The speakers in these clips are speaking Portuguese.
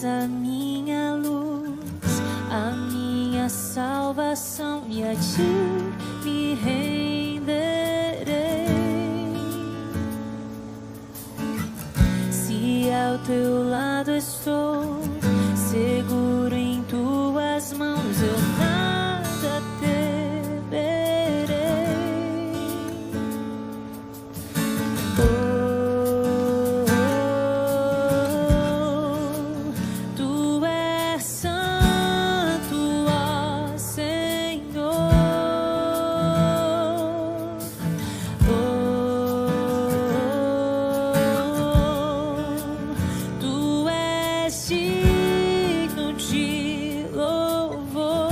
és a minha luz, a minha salvação, e a ti me renderei. Se ao teu lado estou, seguro em tuas mãos, eu nada temerei. Tu és santo, ó Senhor. Tu és digno de louvor.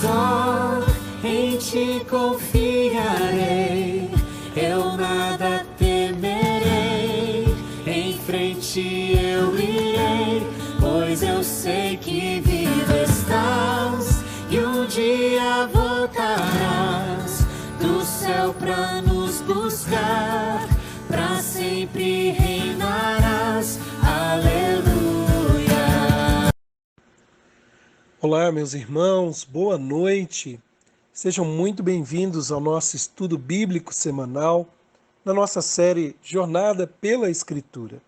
Só em ti confiarei, eu nada temerei. Em frente eu irei, pois eu sei que vivo estás e um dia voltarás do céu pra nos buscar, pra sempre reinarás. Aleluia. Olá, meus irmãos, boa noite. Sejam muito bem-vindos ao nosso estudo bíblico semanal, na nossa série Jornada pela Escritura.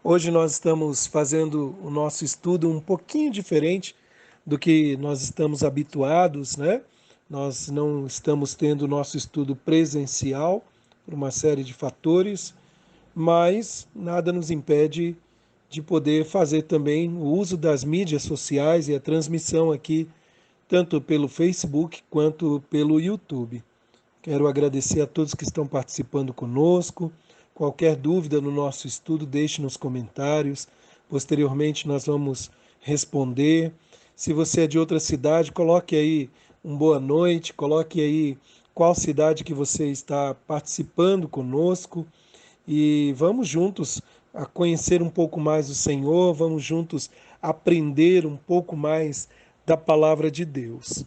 Hoje nós estamos fazendo o nosso estudo um pouquinho diferente do que nós estamos habituados, né? Nós não estamos tendo o nosso estudo presencial por uma série de fatores, mas nada nos impede de poder fazer também o uso das mídias sociais e a transmissão aqui, tanto pelo Facebook quanto pelo YouTube. Quero agradecer a todos que estão participando conosco. Qualquer dúvida no nosso estudo, deixe nos comentários. Posteriormente nós vamos responder. Se você é de outra cidade, coloque aí um boa noite, coloque aí qual cidade que você está participando conosco e vamos juntos a conhecer um pouco mais o Senhor, vamos juntos aprender um pouco mais da palavra de Deus.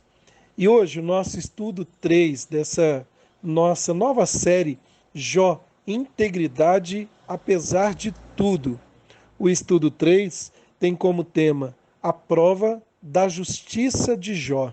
E hoje o nosso estudo 3 dessa nossa nova série Jó, Integridade apesar de tudo. O estudo 3 tem como tema a prova da justiça de Jó.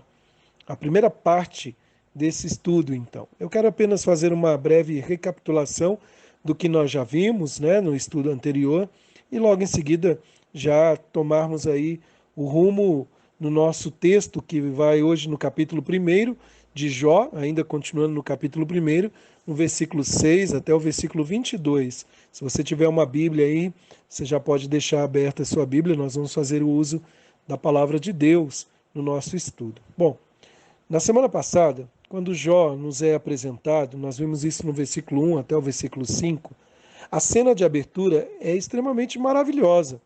A primeira parte desse estudo, então. Eu quero apenas fazer uma breve recapitulação do que nós já vimos, né, no estudo anterior, e logo em seguida já tomarmos aí o rumo no nosso texto, que vai hoje no capítulo 1 de Jó, ainda continuando no capítulo 1, no versículo 6 até o versículo 22. Se você tiver uma Bíblia aí, você já pode deixar aberta a sua Bíblia, nós vamos fazer o uso da palavra de Deus no nosso estudo. Bom, na semana passada, quando Jó nos é apresentado, nós vimos isso no versículo 1 até o versículo 5, a cena de abertura é extremamente maravilhosa.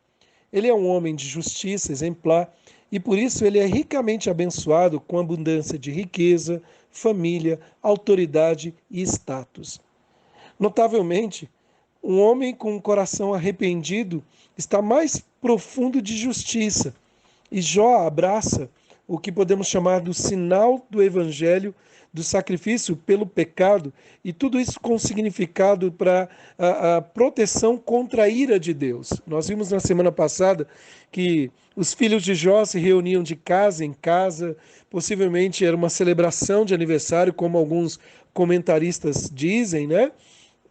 Ele é um homem de justiça exemplar e por isso ele é ricamente abençoado com abundância de riqueza, família, autoridade e status. Notavelmente, um homem com um coração arrependido está mais profundo de justiça e Jó abraça o que podemos chamar do sinal do evangelho, do sacrifício pelo pecado, e tudo isso com significado para a proteção contra a ira de Deus. Nós vimos na semana passada que os filhos de Jó se reuniam de casa em casa, possivelmente era uma celebração de aniversário, como alguns comentaristas dizem, né?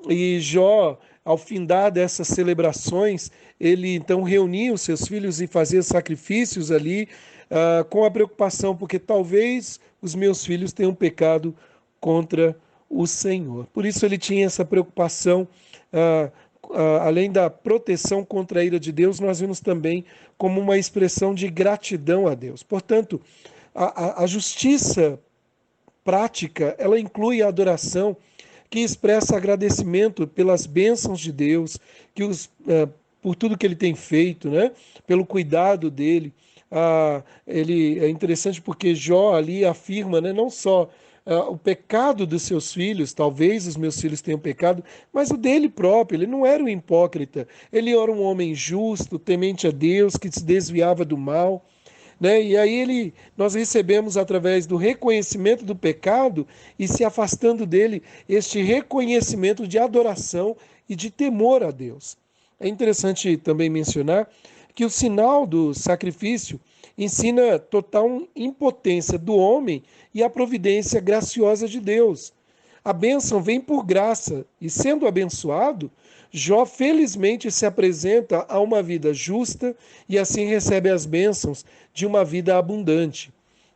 E Jó, ao findar dessas celebrações, ele então reunia os seus filhos e fazia sacrifícios ali, com a preocupação, porque talvez os meus filhos tenham pecado contra o Senhor. Por isso ele tinha essa preocupação, além da proteção contra a ira de Deus, nós vimos também como uma expressão de gratidão a Deus. Portanto, a justiça prática, ela inclui a adoração, que expressa agradecimento pelas bênçãos de Deus, por tudo que ele tem feito, né? Pelo cuidado dele. Ele é interessante porque Jó ali afirma, né, não só o pecado dos seus filhos, talvez os meus filhos tenham pecado, mas o dele próprio. Ele não era um hipócrita, ele era um homem justo, temente a Deus, que se desviava do mal, né? E aí nós recebemos através do reconhecimento do pecado e se afastando dele, este reconhecimento de adoração e de temor a Deus. é interessante também mencionar que o sinal do sacrifício ensina total impotência do homem e a providência graciosa de Deus. A bênção vem por graça, e sendo abençoado, Jó felizmente se apresenta a uma vida justa e assim recebe as bênçãos de uma vida abundante.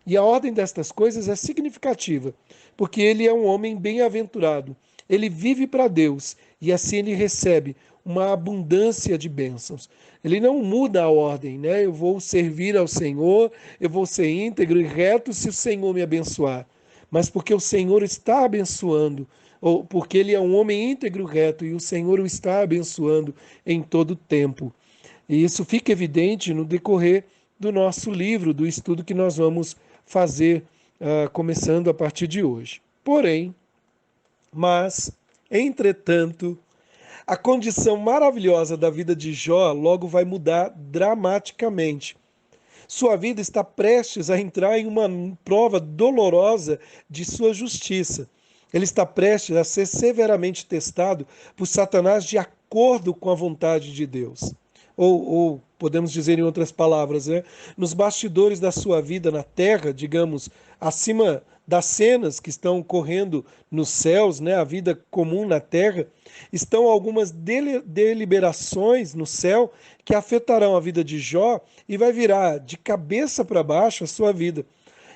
E a ordem destas coisas é significativa, porque ele é um homem bem-aventurado. Ele vive para Deus e assim ele recebe uma abundância de bênçãos. Ele não muda a ordem, né? Eu vou servir ao Senhor, eu vou ser íntegro e reto se o Senhor me abençoar. Mas porque o Senhor está abençoando, ou porque ele é um homem íntegro e reto e o Senhor o está abençoando em todo o tempo. E isso fica evidente no decorrer do nosso livro, do estudo que nós vamos fazer, começando a partir de hoje. Porém, entretanto, a condição maravilhosa da vida de Jó logo vai mudar dramaticamente. Sua vida está prestes a entrar em uma prova dolorosa de sua justiça. Ele está prestes a ser severamente testado por Satanás de acordo com a vontade de Deus. Ou podemos dizer em outras palavras, né? Nos bastidores da sua vida na terra, digamos, acima das cenas que estão correndo nos céus, né? A vida comum na terra, estão algumas deliberações no céu que afetarão a vida de Jó e vai virar de cabeça para baixo a sua vida.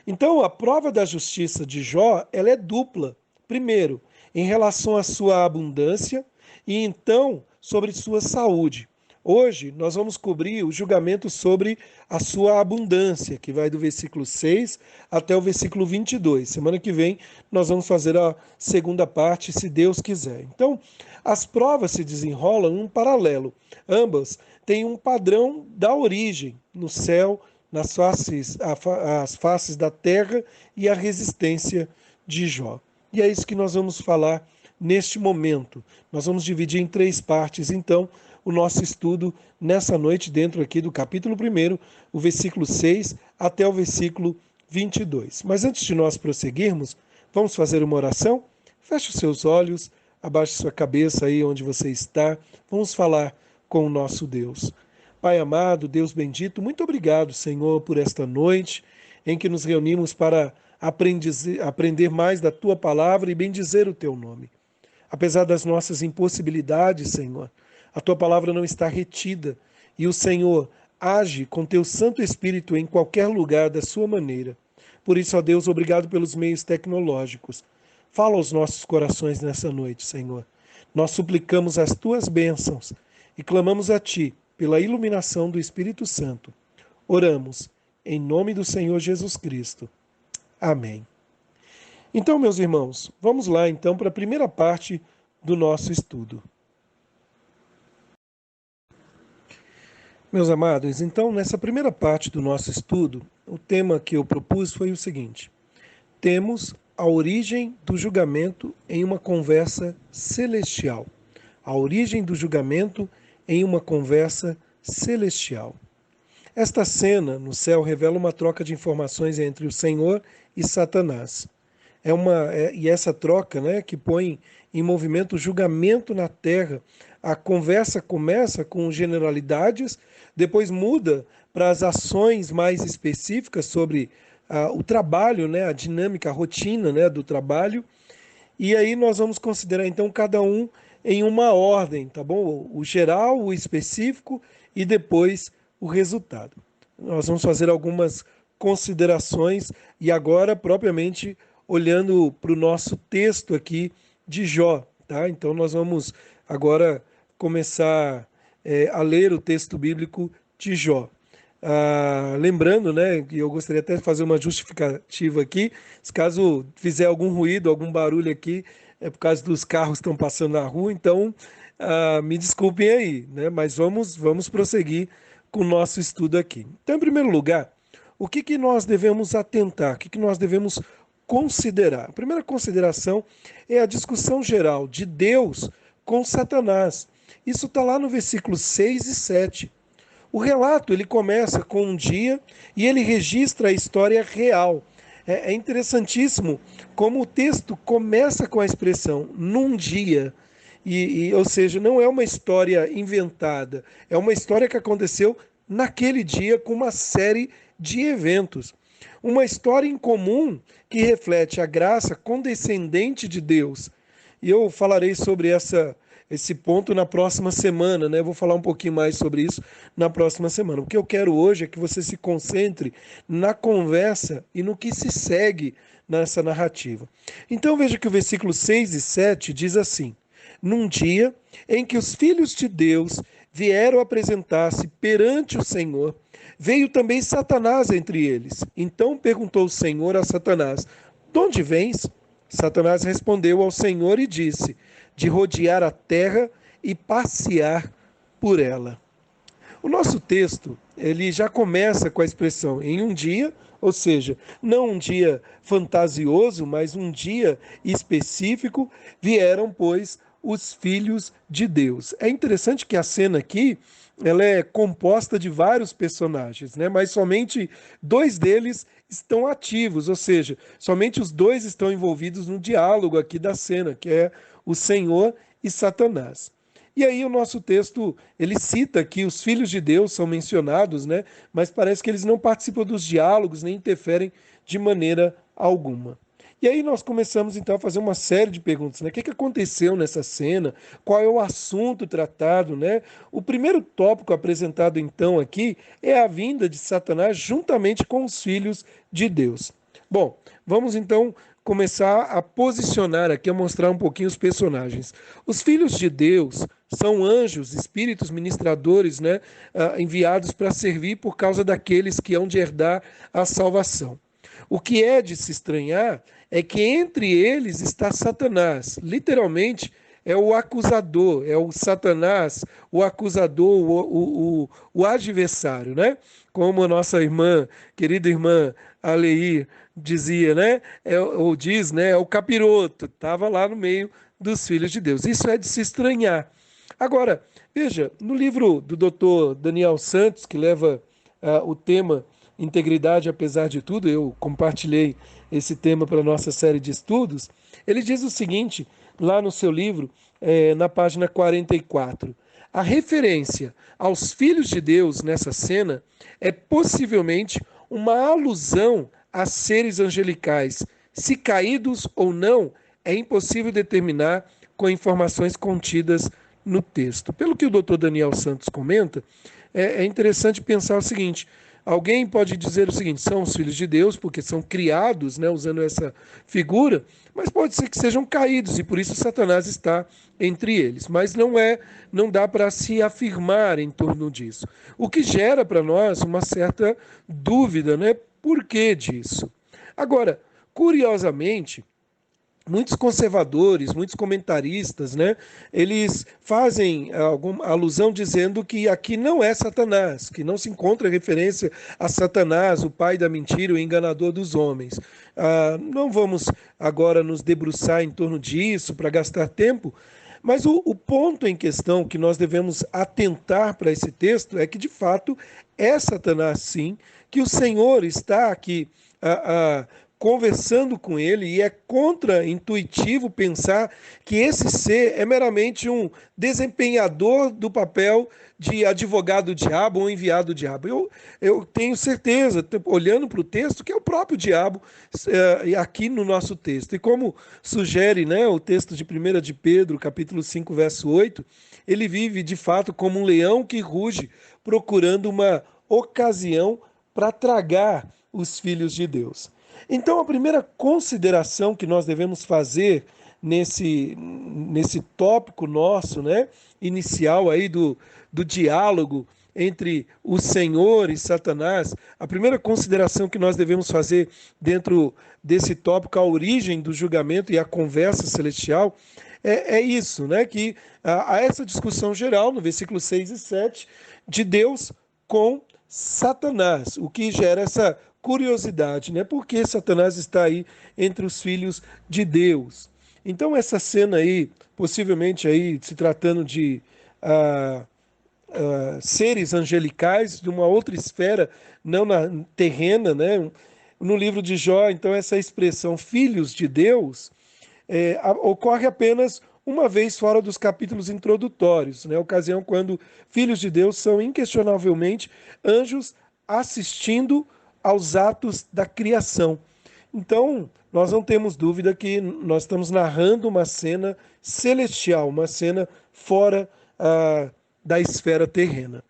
Então, a prova da justiça de Jó, ela é dupla. Primeiro, em relação à sua abundância e então sobre sua saúde. Hoje nós vamos cobrir o julgamento sobre a sua abundância, que vai do versículo 6 até o versículo 22. Semana que vem nós vamos fazer a segunda parte, se Deus quiser. Então, as provas se desenrolam em um paralelo. Ambas têm um padrão da origem no céu, nas faces, as faces da terra e a resistência de Jó. E é isso que nós vamos falar neste momento. Nós vamos dividir em 3 partes, então, o nosso estudo nessa noite, dentro aqui do capítulo 1, o versículo 6 até o versículo 22. Mas antes de nós prosseguirmos, vamos fazer uma oração? Feche os seus olhos, abaixe sua cabeça aí onde você está. Vamos falar com o nosso Deus. Pai amado, Deus bendito, muito obrigado, Senhor, por esta noite em que nos reunimos para aprender mais da Tua palavra e bendizer o Teu nome. Apesar das nossas impossibilidades, Senhor, a Tua palavra não está retida e o Senhor age com Teu Santo Espírito em qualquer lugar da sua maneira. Por isso, ó Deus, obrigado pelos meios tecnológicos. Fala aos nossos corações nessa noite, Senhor. Nós suplicamos as Tuas bênçãos e clamamos a Ti pela iluminação do Espírito Santo. Oramos em nome do Senhor Jesus Cristo. Amém. Então, meus irmãos, vamos lá então para a primeira parte do nosso estudo. Meus amados, então nessa primeira parte do nosso estudo, o tema que eu propus foi o seguinte: temos a origem do julgamento em uma conversa celestial. A origem do julgamento em uma conversa celestial. Esta cena no céu revela uma troca de informações entre o Senhor e Satanás. E essa troca, né, que põe em movimento o julgamento na terra. A conversa começa com generalidades, depois muda para as ações mais específicas sobre o trabalho, né, a dinâmica, a rotina, né, do trabalho. E aí nós vamos considerar então cada um em uma ordem, tá bom? O geral, o específico e depois o resultado. Nós vamos fazer algumas considerações e agora propriamente olhando para o nosso texto aqui de Jó, tá? Então nós vamos agora começar a ler o texto bíblico de Jó. Lembrando, né, que eu gostaria até de fazer uma justificativa aqui, se caso fizer algum ruído, algum barulho aqui, é por causa dos carros que estão passando na rua, então me desculpem aí, né, mas vamos prosseguir com o nosso estudo aqui. Então, em primeiro lugar, o que nós devemos atentar, o que nós devemos considerar? A primeira consideração é a discussão geral de Deus com Satanás. Isso está lá no versículo 6 e 7. O relato ele começa com um dia e ele registra a história real. É interessantíssimo como o texto começa com a expressão num dia Ou seja, não é uma história inventada, é uma história que aconteceu naquele dia com uma série de eventos. Uma história em comum que reflete a graça condescendente de Deus. E eu falarei sobre esse ponto na próxima semana, né? Vou falar um pouquinho mais sobre isso na próxima semana. O que eu quero hoje é que você se concentre na conversa e no que se segue nessa narrativa. Então veja que o versículo 6 e 7 diz assim: num dia em que os filhos de Deus vieram apresentar-se perante o Senhor, veio também Satanás entre eles. Então perguntou o Senhor a Satanás: de onde vens? Satanás respondeu ao Senhor e disse: de rodear a terra e passear por ela. O nosso texto, ele já começa com a expressão em um dia, ou seja, não um dia fantasioso, mas um dia específico, vieram, pois, os filhos de Deus. É interessante que a cena aqui, ela é composta de vários personagens, né? Mas somente dois deles estão ativos, ou seja, somente os dois estão envolvidos no diálogo aqui da cena, que é o Senhor e Satanás. E aí o nosso texto, ele cita que os filhos de Deus são mencionados, né? Mas parece que eles não participam dos diálogos, nem interferem de maneira alguma. E aí nós começamos então a fazer uma série de perguntas, né? O que aconteceu nessa cena? Qual é o assunto tratado, né? O primeiro tópico apresentado então aqui é a vinda de Satanás juntamente com os filhos de Deus. Bom, vamos então começar a posicionar aqui, a mostrar um pouquinho os personagens. Os filhos de Deus são anjos, espíritos ministradores, né, enviados para servir por causa daqueles que hão de herdar a salvação. O que é de se estranhar é que entre eles está Satanás, literalmente é o acusador, é o Satanás, o acusador, o adversário, né? Como a nossa irmã, querida irmã Aleir dizia, né? Ou diz, né? É o capiroto, estava lá no meio dos filhos de Deus. Isso é de se estranhar. Agora, veja, no livro do Dr. Daniel Santos, que leva o tema Integridade apesar de tudo, eu compartilhei esse tema para a nossa série de estudos, ele diz o seguinte, lá no seu livro, na página 44, a referência aos filhos de Deus nessa cena é possivelmente uma alusão a seres angelicais. Se caídos ou não, é impossível determinar com informações contidas no texto. Pelo que o Dr. Daniel Santos comenta, é interessante pensar o seguinte: alguém pode dizer o seguinte, são os filhos de Deus, porque são criados, né, usando essa figura, mas pode ser que sejam caídos, e por isso Satanás está entre eles. Mas não dá para se afirmar em torno disso. O que gera para nós uma certa dúvida, né? Por que disso? Agora, curiosamente, muitos conservadores, muitos comentaristas, né, eles fazem alguma alusão dizendo que aqui não é Satanás, que não se encontra referência a Satanás, o pai da mentira, o enganador dos homens. Não vamos agora nos debruçar em torno disso para gastar tempo, mas o ponto em questão que nós devemos atentar para esse texto é que, de fato, é Satanás, sim, que o Senhor está aqui conversando com ele, e é contra-intuitivo pensar que esse ser é meramente um desempenhador do papel de advogado diabo ou enviado diabo. Eu tenho certeza, olhando para o texto, que é o próprio diabo aqui no nosso texto. E como sugere, né, o texto de 1 de Pedro, capítulo 5, verso 8, ele vive de fato como um leão que ruge, procurando uma ocasião para tragar os filhos de Deus. Então, a primeira consideração que nós devemos fazer nesse tópico nosso, né, inicial aí do diálogo entre o Senhor e Satanás, a primeira consideração que nós devemos fazer dentro desse tópico, a origem do julgamento e a conversa celestial, é isso, né, que há essa discussão geral no versículo 6 e 7 de Deus com Satanás, o que gera essa curiosidade, né? Por que Satanás está aí entre os filhos de Deus? Então essa cena aí, possivelmente aí se tratando de seres angelicais de uma outra esfera, não terrena, né? No livro de Jó, então essa expressão filhos de Deus ocorre apenas uma vez fora dos capítulos introdutórios, né? Ocasião quando filhos de Deus são inquestionavelmente anjos assistindo aos atos da criação. Então, nós não temos dúvida que nós estamos narrando uma cena celestial, uma cena fora da esfera terrena.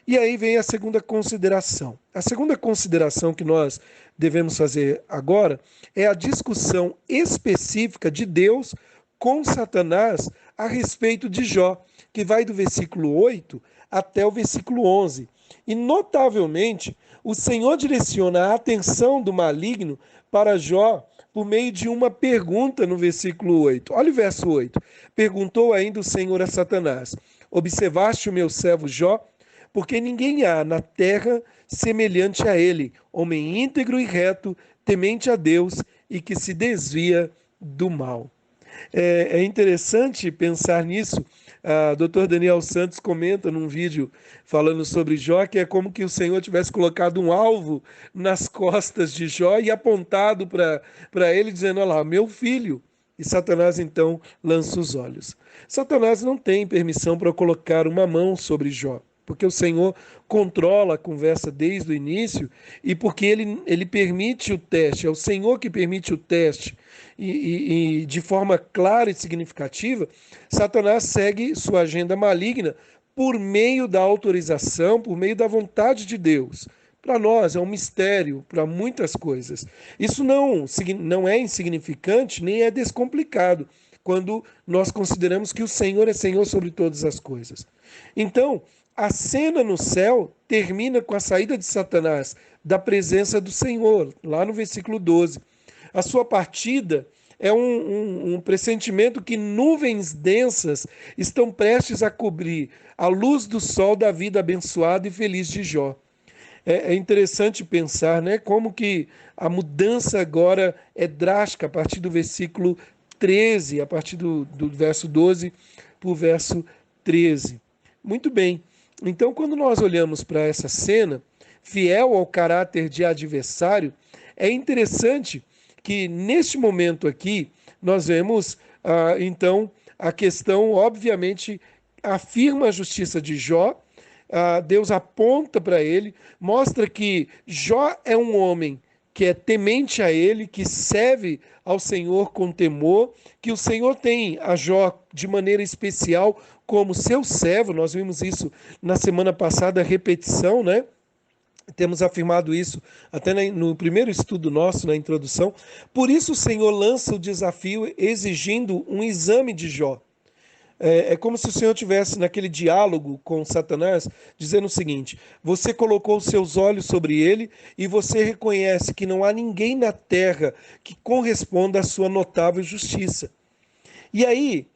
E aí vem a segunda consideração. A segunda consideração que nós devemos fazer agora é a discussão específica de Deus com Satanás a respeito de Jó, que vai do versículo 8 até o versículo 11. E, notavelmente, o Senhor direciona a atenção do maligno para Jó por meio de uma pergunta no versículo 8. Olha o verso 8. Perguntou ainda o Senhor a Satanás: observaste o meu servo Jó? Porque ninguém há na terra semelhante a ele, homem íntegro e reto, temente a Deus e que se desvia do mal. É interessante pensar nisso. O Dr. Daniel Santos comenta num vídeo falando sobre Jó, que é como que o Senhor tivesse colocado um alvo nas costas de Jó e apontado para ele, dizendo: olha lá, meu filho. E Satanás então lança os olhos. Satanás não tem permissão para colocar uma mão sobre Jó, porque o Senhor controla a conversa desde o início e porque ele permite o teste, é o Senhor que permite o teste. E de forma clara e significativa, Satanás segue sua agenda maligna por meio da autorização, por meio da vontade de Deus. Para nós é um mistério, para muitas coisas. Isso não é insignificante, nem é descomplicado, quando nós consideramos que o Senhor é Senhor sobre todas as coisas. Então, a cena no céu termina com a saída de Satanás da presença do Senhor, lá no versículo 12. A sua partida é um pressentimento que nuvens densas estão prestes a cobrir a luz do sol da vida abençoada e feliz de Jó. É interessante pensar, né, como que a mudança agora é drástica a partir do versículo 13, a partir do verso 12 para o verso 13. Muito bem. Então, quando nós olhamos para essa cena, fiel ao caráter de adversário, é interessante que neste momento aqui nós vemos, então, a questão, obviamente, afirma a justiça de Jó, Deus aponta para ele, mostra que Jó é um homem que é temente a ele, que serve ao Senhor com temor, que o Senhor tem a Jó de maneira especial como seu servo. Nós vimos isso na semana passada, repetição, né? Temos afirmado isso até no primeiro estudo nosso, na introdução. Por isso o Senhor lança o desafio exigindo um exame de Jó. É como se o Senhor tivesse naquele diálogo com Satanás, dizendo o seguinte: você colocou seus olhos sobre ele e você reconhece que não há ninguém na terra que corresponda à sua notável justiça. E aí,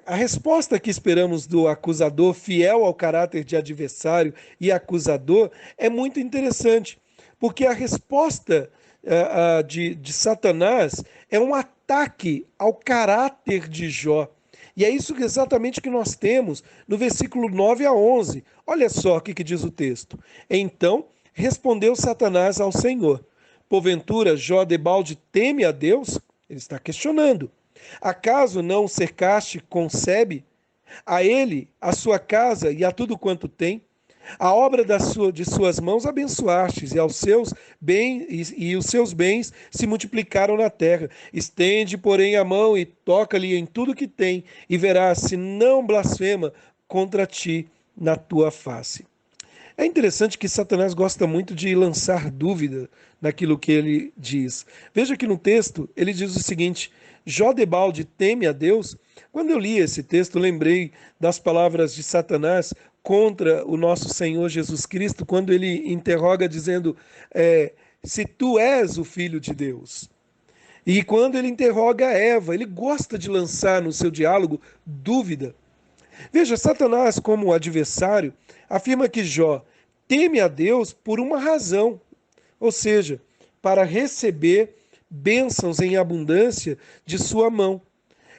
a resposta que esperamos do acusador, fiel ao caráter de adversário e acusador, é muito interessante, porque a resposta de Satanás é um ataque ao caráter de Jó. E é isso exatamente que nós temos no versículo 9 a 11. Olha só o que diz o texto. Então respondeu Satanás ao Senhor: porventura Jó debalde teme a Deus? Ele está questionando. Acaso não o cercaste com Sebe? A ele, a sua casa e a tudo quanto tem? A obra de suas mãos abençoastes, e aos seus bens e os seus bens se multiplicaram na terra. Estende, porém, a mão e toca-lhe em tudo que tem, e verás se não blasfema contra ti na tua face. É interessante que Satanás gosta muito de lançar dúvida naquilo que ele diz. Veja que no texto ele diz o seguinte: Jó debalde teme a Deus? Quando eu li esse texto, lembrei das palavras de Satanás contra o nosso Senhor Jesus Cristo, quando ele interroga dizendo, se tu és o Filho de Deus. E quando ele interroga Eva, ele gosta de lançar no seu diálogo dúvida. Veja, Satanás, como adversário, afirma que Jó teme a Deus por uma razão, ou seja, para receber bênçãos em abundância de sua mão.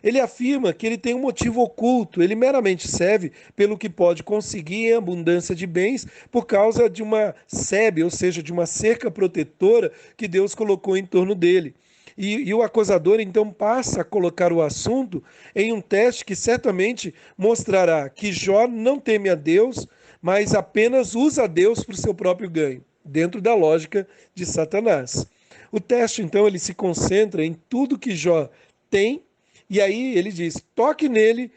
Ele afirma que ele tem um motivo oculto, ele meramente serve pelo que pode conseguir em abundância de bens por causa de uma sebe, ou seja, de uma cerca protetora que Deus colocou em torno dele. E o acusador então passa a colocar o assunto em um teste que certamente mostrará que Jó não teme a Deus, mas apenas usa Deus para o seu próprio ganho, dentro da lógica de Satanás. O teste, então, ele se concentra em tudo que Jó tem, e aí ele diz: toque nele,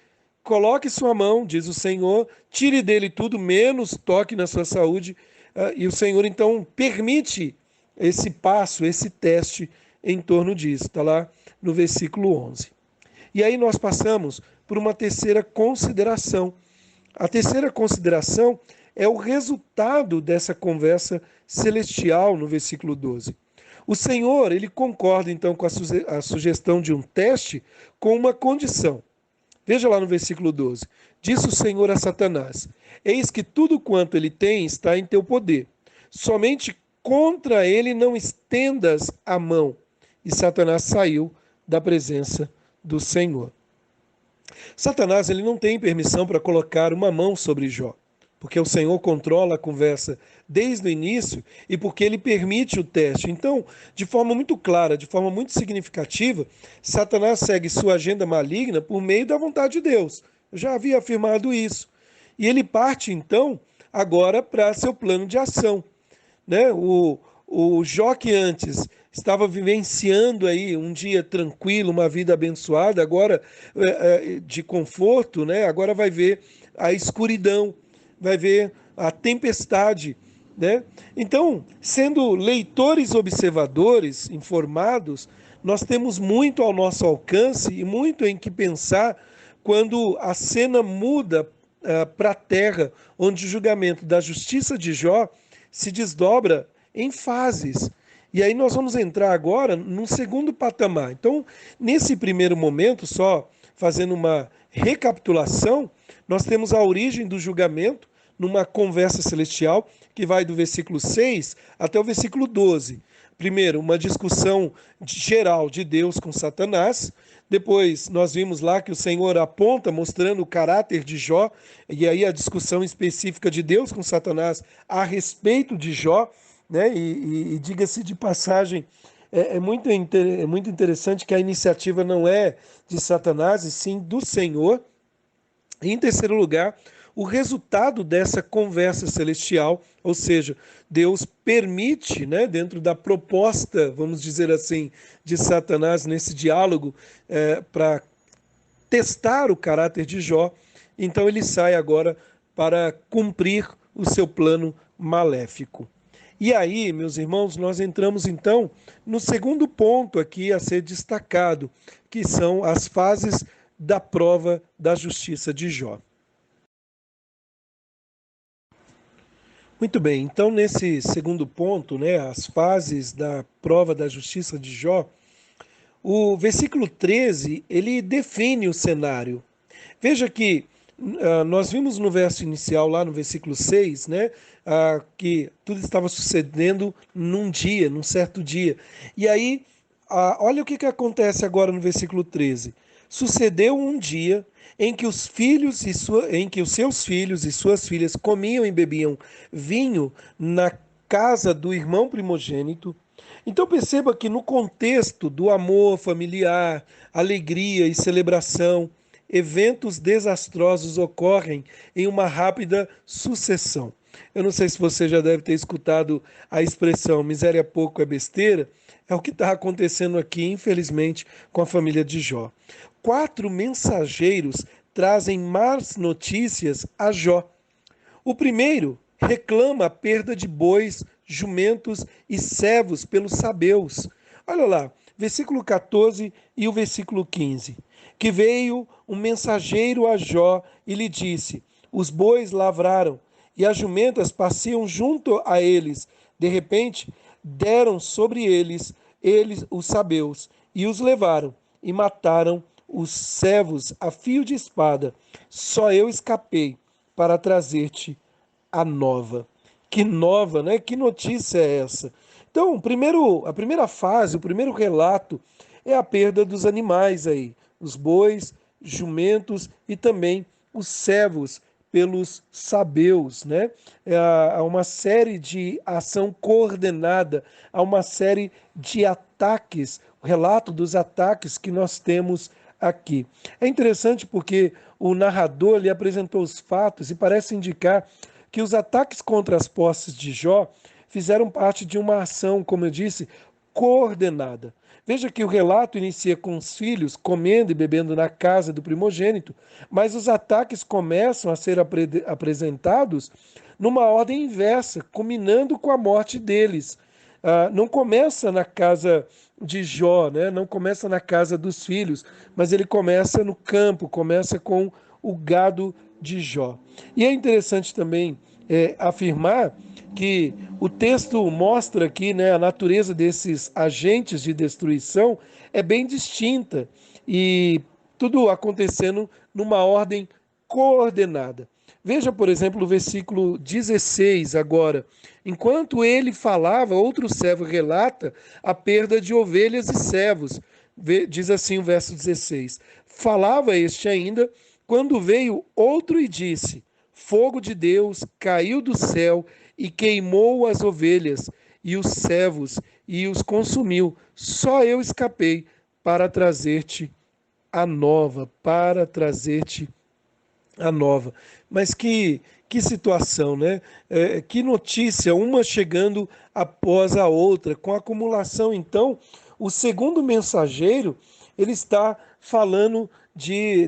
coloque sua mão, diz o Senhor, tire dele tudo, menos toque na sua saúde. E o Senhor, então, permite esse passo, esse teste em torno disso. Está lá no versículo 11. E aí nós passamos por uma terceira consideração. A terceira consideração é o resultado dessa conversa celestial no versículo 12. O Senhor, ele concorda então com a sugestão de um teste com uma condição. Veja lá no versículo 12. Disse o Senhor a Satanás: eis que tudo quanto ele tem está em teu poder. Somente contra ele não estendas a mão. E Satanás saiu da presença do Senhor. Satanás, ele não tem permissão para colocar uma mão sobre Jó, porque o Senhor controla a conversa desde o início e porque ele permite o teste. Então, de forma muito clara, de forma muito significativa, Satanás segue sua agenda maligna por meio da vontade de Deus. Eu já havia afirmado isso. E ele parte, então, agora para seu plano de ação. Né? O Jó, que antes estava vivenciando aí um dia tranquilo, uma vida abençoada, agora de conforto, né? Agora vai ver a escuridão, vai ver a tempestade, né? Então, sendo leitores observadores, informados, nós temos muito ao nosso alcance e muito em que pensar quando a cena muda para a terra, onde o julgamento da justiça de Jó se desdobra em fases. E aí nós vamos entrar agora num segundo patamar. Então, nesse primeiro momento, só fazendo uma recapitulação, nós temos a origem do julgamento numa conversa celestial que vai do versículo 6 até o versículo 12. Primeiro, uma discussão geral de Deus com Satanás. Depois, nós vimos lá que o Senhor aponta, mostrando o caráter de Jó, e aí a discussão específica de Deus com Satanás a respeito de Jó, né? E diga-se de passagem, é muito interessante que a iniciativa não é de Satanás, e sim do Senhor. E, em terceiro lugar, o resultado dessa conversa celestial, ou seja, Deus permite, né, dentro da proposta, vamos dizer assim, de Satanás nesse diálogo, para testar o caráter de Jó, então ele sai agora para cumprir o seu plano maléfico. E aí, meus irmãos, nós entramos então no segundo ponto aqui a ser destacado, que são as fases da prova da justiça de Jó. Muito bem, então nesse segundo ponto, né, as fases da prova da justiça de Jó, o versículo 13, ele define o cenário. Veja que nós vimos no verso inicial, lá no versículo 6, né, que tudo estava sucedendo num dia, num certo dia. E aí, olha o que acontece agora no versículo 13. Sucedeu um dia em que os seus filhos e suas filhas comiam e bebiam vinho na casa do irmão primogênito. Então perceba que no contexto do amor familiar, alegria e celebração, eventos desastrosos ocorrem em uma rápida sucessão. Eu não sei se você já deve ter escutado a expressão miséria pouco é besteira. É o que está acontecendo aqui, infelizmente, com a família de Jó. 4 mensageiros trazem más notícias a Jó. O primeiro reclama a perda de bois, jumentos e servos pelos sabeus. Olha lá, versículo 14 e o versículo 15. Que veio um mensageiro a Jó e lhe disse: os bois lavraram e as jumentas passeiam junto a eles. De repente, deram sobre eles os sabeus e os levaram e mataram os servos a fio de espada. Só eu escapei para trazer-te a nova. Que nova, né? Que notícia é essa? Então, a primeira fase, o primeiro relato é a perda dos animais aí, os bois, jumentos e também os servos pelos sabeus, né? Há uma série de ação coordenada, há uma série de ataques relato dos ataques que nós temos aqui. É interessante porque o narrador lhe apresentou os fatos e parece indicar que os ataques contra as posses de Jó fizeram parte de uma ação, como eu disse, coordenada. Veja que o relato inicia com os filhos comendo e bebendo na casa do primogênito, mas os ataques começam a ser apresentados numa ordem inversa, culminando com a morte deles. Não começa na casa de Jó, né? Não começa na casa dos filhos, mas ele começa no campo, começa com o gado de Jó. E é interessante também afirmar que o texto mostra aqui, né, a natureza desses agentes de destruição é bem distinta e tudo acontecendo numa ordem coordenada. Veja, por exemplo, o versículo 16 agora. Enquanto ele falava, outro servo relata a perda de ovelhas e servos. Diz assim o verso 16. Falava este ainda, quando veio outro e disse: fogo de Deus caiu do céu e queimou as ovelhas e os servos e os consumiu. Só eu escapei para trazer-te a nova, para trazer-te a nova. Mas que situação, né? Que notícia, uma chegando após a outra, com acumulação. Então, o segundo mensageiro, ele está falando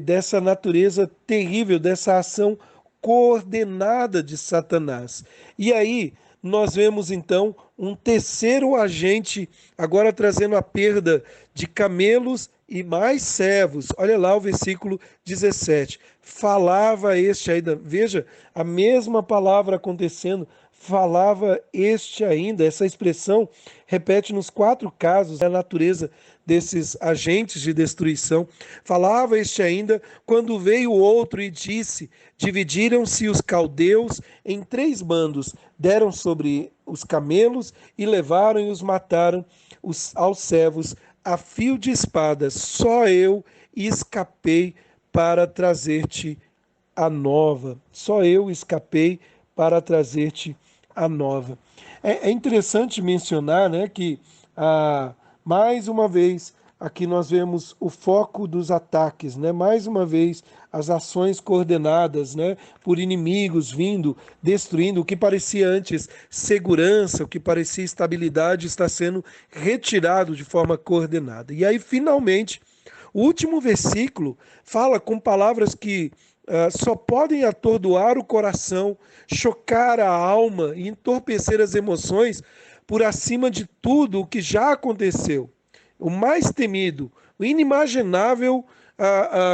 dessa natureza terrível, dessa ação coordenada de Satanás. E aí, nós vemos então um terceiro agente, agora trazendo a perda de camelos e mais servos. Olha lá o versículo 17. Falava este ainda, veja, a mesma palavra acontecendo, falava este ainda. Essa expressão repete nos 4 casos a natureza desses agentes de destruição. Falava este ainda, quando veio outro e disse: dividiram-se os caldeus em 3 bandos, deram sobre os camelos e levaram e os mataram aos servos a fio de espadas. Só eu escapei para trazer-te a nova. Só eu escapei para trazer-te a nova. É interessante mencionar, né, que mais uma vez aqui nós vemos o foco dos ataques, né? Mais uma vez as ações coordenadas, né, por inimigos vindo, destruindo o que parecia antes segurança, o que parecia estabilidade, está sendo retirado de forma coordenada. E aí, finalmente, o último versículo fala com palavras que só podem atordoar o coração, chocar a alma e entorpecer as emoções por acima de tudo o que já aconteceu. O mais temido, o inimaginável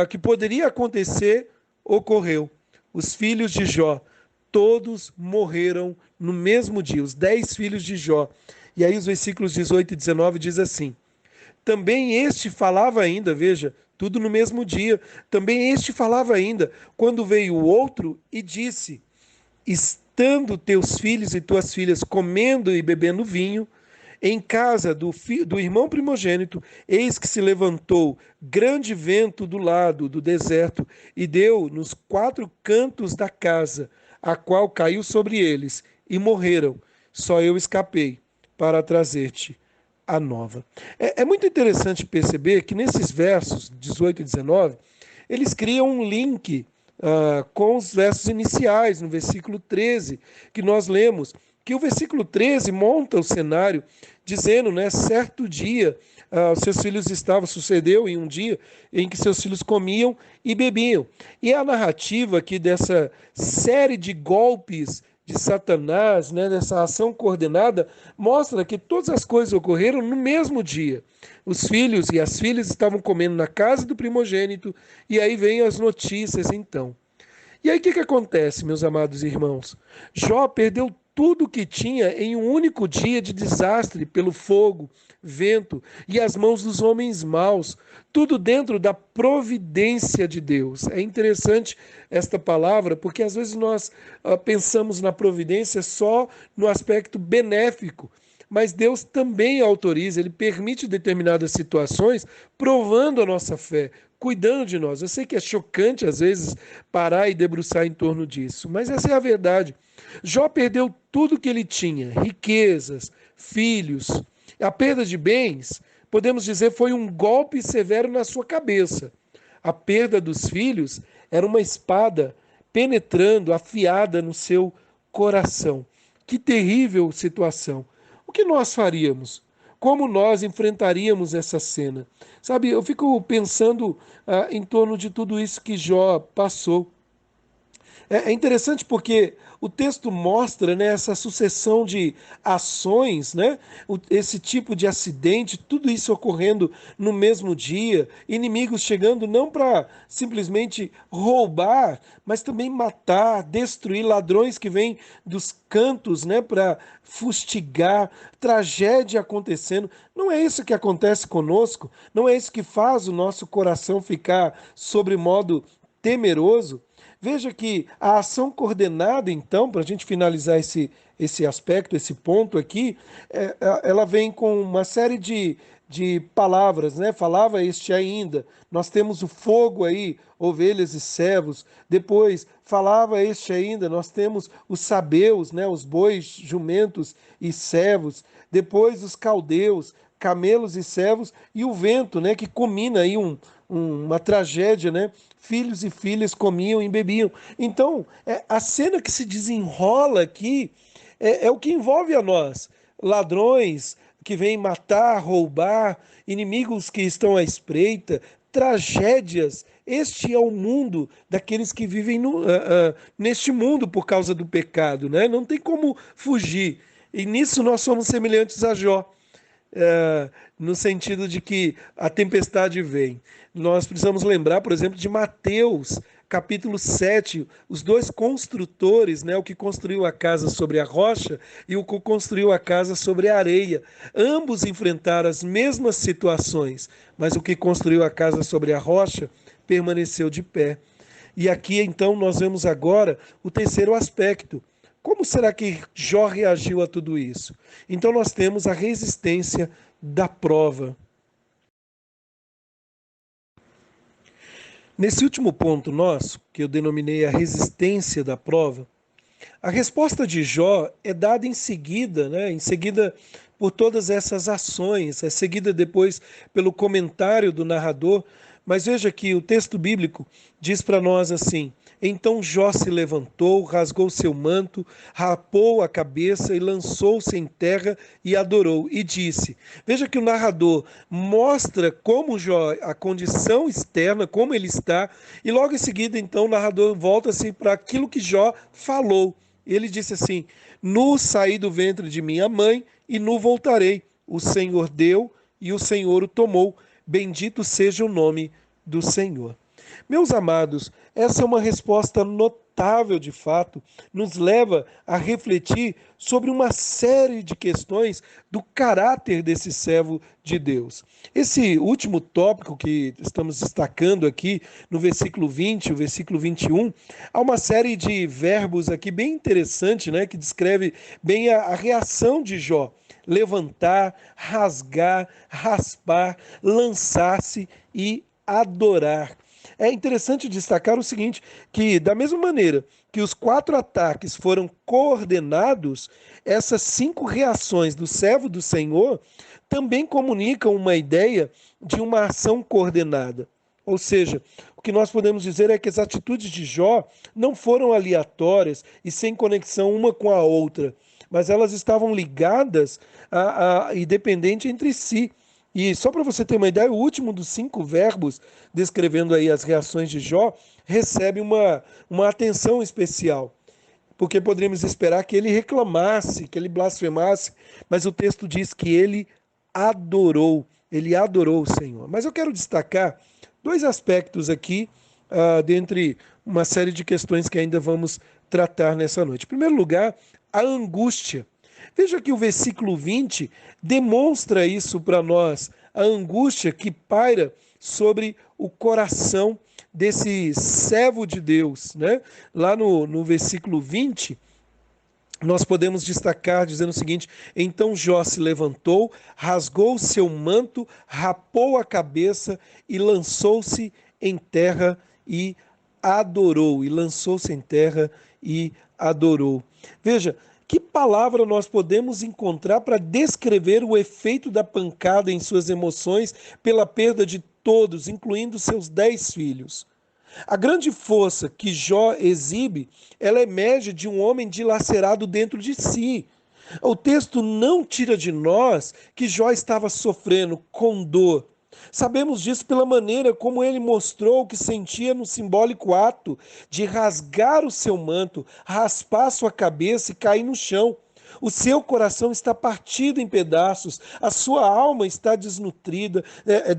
que poderia acontecer, ocorreu. Os filhos de Jó, todos morreram no mesmo dia, os 10 filhos de Jó. E aí os versículos 18 e 19 diz assim: também este falava ainda, veja, tudo no mesmo dia, também este falava ainda, quando veio o outro e disse: estando teus filhos e tuas filhas comendo e bebendo vinho, em casa do irmão primogênito, eis que se levantou grande vento do lado do deserto e deu nos 4 cantos da casa, a qual caiu sobre eles, e morreram. Só eu escapei para trazer-te a nova. É muito interessante perceber que nesses versos 18 e 19, eles criam um link com os versos iniciais, no versículo 13, que nós lemos, que o versículo 13 monta o cenário, dizendo, né, certo dia, seus filhos sucedeu em um dia em que seus filhos comiam e bebiam. E a narrativa aqui dessa série de golpes de Satanás, né, dessa ação coordenada, mostra que todas as coisas ocorreram no mesmo dia. Os filhos e as filhas estavam comendo na casa do primogênito, e aí vêm as notícias então. E aí o que acontece, meus amados irmãos? Jó perdeu tudo o que tinha em um único dia de desastre pelo fogo, vento e as mãos dos homens maus, tudo dentro da providência de Deus. É interessante esta palavra, porque às vezes nós pensamos na providência só no aspecto benéfico, mas Deus também autoriza, Ele permite determinadas situações, provando a nossa fé, cuidando de nós. Eu sei que é chocante às vezes parar e debruçar em torno disso, mas essa é a verdade. Jó perdeu tudo que ele tinha, riquezas, filhos, a perda de bens podemos dizer, foi um golpe severo na sua cabeça. A perda dos filhos era uma espada penetrando, afiada no seu coração. Que terrível situação. O que nós faríamos? Como nós enfrentaríamos essa cena? Sabe, eu fico pensando em torno de tudo isso que Jó passou. É interessante porque o texto mostra, né, essa sucessão de ações, né, esse tipo de acidente, tudo isso ocorrendo no mesmo dia, inimigos chegando não para simplesmente roubar, mas também matar, destruir, ladrões que vêm dos cantos, né, para fustigar, tragédia acontecendo. Não é isso que acontece conosco, não é isso que faz o nosso coração ficar sobremodo temeroso. Veja que a ação coordenada, então, para a gente finalizar esse aspecto, esse ponto aqui, ela vem com uma série de palavras, né? Falava este ainda. Nós temos o fogo aí, ovelhas e servos. Depois, falava este ainda, nós temos os sabeus, né? Os bois, jumentos e servos. Depois, os caldeus, camelos e servos. E o vento, né? Que culmina aí uma tragédia, né? Filhos e filhas comiam e bebiam. Então, a cena que se desenrola aqui é o que envolve a nós. Ladrões que vêm matar, roubar, inimigos que estão à espreita, tragédias. Este é o mundo daqueles que vivem neste mundo por causa do pecado, né? Não tem como fugir. E nisso nós somos semelhantes a Jó. No sentido de que a tempestade vem. Nós precisamos lembrar, por exemplo, de Mateus, capítulo 7, os dois construtores, né, o que construiu a casa sobre a rocha e o que construiu a casa sobre a areia. Ambos enfrentaram as mesmas situações, mas o que construiu a casa sobre a rocha permaneceu de pé. E aqui, então, nós vemos agora o terceiro aspecto. Como será que Jó reagiu a tudo isso? Então nós temos a resistência da prova. Nesse último ponto nosso, que eu denominei a resistência da prova, a resposta de Jó é dada em seguida, né? Em seguida por todas essas ações, é seguida depois pelo comentário do narrador, mas veja que o texto bíblico diz para nós assim: então Jó se levantou, rasgou seu manto, rapou a cabeça e lançou-se em terra e adorou. E disse, veja que o narrador mostra como Jó, a condição externa, como ele está, e logo em seguida então o narrador volta-se para aquilo que Jó falou. Ele disse assim, nu saí do ventre de minha mãe e nu voltarei. O Senhor deu e o Senhor o tomou. Bendito seja o nome do Senhor. Meus amados, essa é uma resposta notável de fato, nos leva a refletir sobre uma série de questões do caráter desse servo de Deus. Esse último tópico que estamos destacando aqui no versículo 20, o versículo 21, há uma série de verbos aqui bem interessante, né, que descreve bem a reação de Jó. Levantar, rasgar, raspar, lançar-se e adorar. É interessante destacar o seguinte, que da mesma maneira que os 4 ataques foram coordenados, essas 5 reações do servo do Senhor também comunicam uma ideia de uma ação coordenada. Ou seja, o que nós podemos dizer é que as atitudes de Jó não foram aleatórias e sem conexão uma com a outra, mas elas estavam ligadas e dependentes entre si. E só para você ter uma ideia, o último dos 5 verbos descrevendo aí as reações de Jó recebe uma atenção especial, porque poderíamos esperar que ele reclamasse, que ele blasfemasse, mas o texto diz que ele adorou o Senhor. Mas eu quero destacar 2 aspectos aqui, dentre uma série de questões que ainda vamos tratar nessa noite. Em primeiro lugar, a angústia. Veja que o versículo 20 demonstra isso para nós, a angústia que paira sobre o coração desse servo de Deus, né? Lá no versículo 20, nós podemos destacar dizendo o seguinte, então Jó se levantou, rasgou seu manto, rapou a cabeça e lançou-se em terra e adorou. Veja, Que palavra nós podemos encontrar para descrever o efeito da pancada em suas emoções pela perda de todos, incluindo seus 10 filhos? A grande força que Jó exibe, ela emerge de um homem dilacerado dentro de si. O texto não tira de nós que Jó estava sofrendo com dor. Sabemos disso pela maneira como ele mostrou o que sentia no simbólico ato de rasgar o seu manto, raspar sua cabeça e cair no chão. O seu coração está partido em pedaços, a sua alma está desnutrida,